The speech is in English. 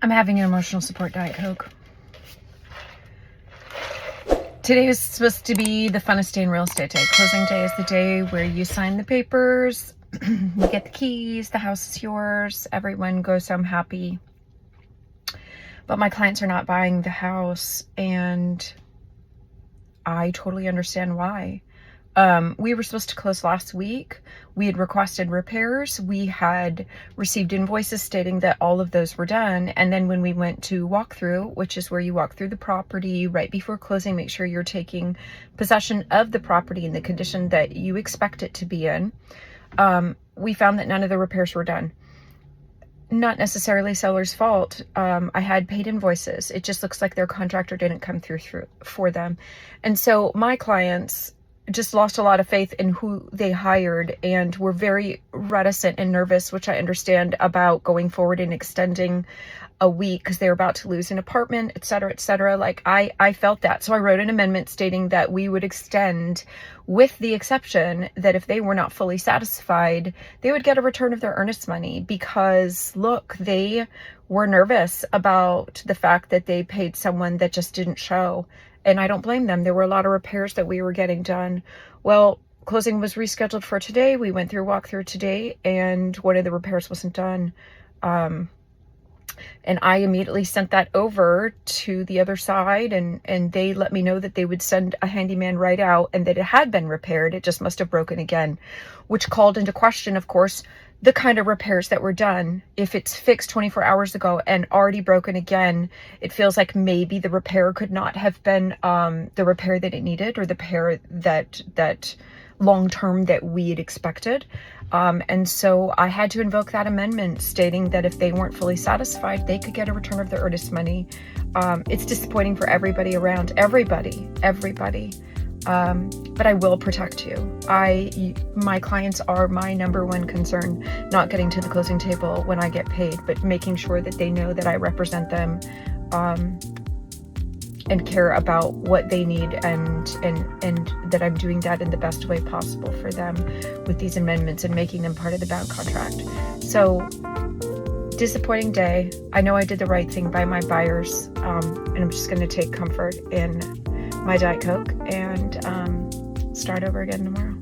I'm having an emotional support Diet Coke. Today is supposed to be the funnest day in real estate day. Closing day is the day where you sign the papers, you get the keys, the house is yours, everyone goes home happy. But my clients are not buying the house, and I totally understand why. We were supposed to close last week. We had requested repairs. We had received invoices stating that all of those were done. And then when we went to walkthrough, which is where you walk through the property right before closing, make sure you're taking possession of the property in the condition that you expect it to be in, we found that none of the repairs were done. Not necessarily seller's fault. I had paid invoices. It just looks like their contractor didn't come through for them. And so my clients just lost a lot of faith in who they hired and were very reticent and nervous, which I understand, about going forward and extending a week because they're about to lose an apartment, et cetera, et cetera. Like I felt that. So I wrote an amendment stating that we would extend, with the exception that if they were not fully satisfied, they would get a return of their earnest money, because look, they were nervous about the fact that they paid someone that just didn't show. And I don't blame them. There were a lot of repairs that we were getting done. Well, closing was rescheduled for today. We went through walkthrough today, and one of the repairs wasn't done. And I immediately sent that over to the other side, and they let me know that they would send a handyman right out and that it had been repaired. It just must have broken again, which called into question, of course, the kind of repairs that were done. If it's fixed 24 hours ago and already broken again, it feels like maybe the repair could not have been the repair that it needed, or the repair that long-term that we had expected. And so I had to invoke that amendment stating that if they weren't fully satisfied, they could get a return of their earnest money. It's disappointing for everybody around, everybody. But I will protect you. My clients are my number one concern, not getting to the closing table when I get paid, but making sure that they know that I represent them, and care about what they need, and that I'm doing that in the best way possible for them with these amendments and making them part of the bound contract. So, disappointing day. I know I did the right thing by my buyers, and I'm just going to take comfort in my Diet Coke and start over again tomorrow.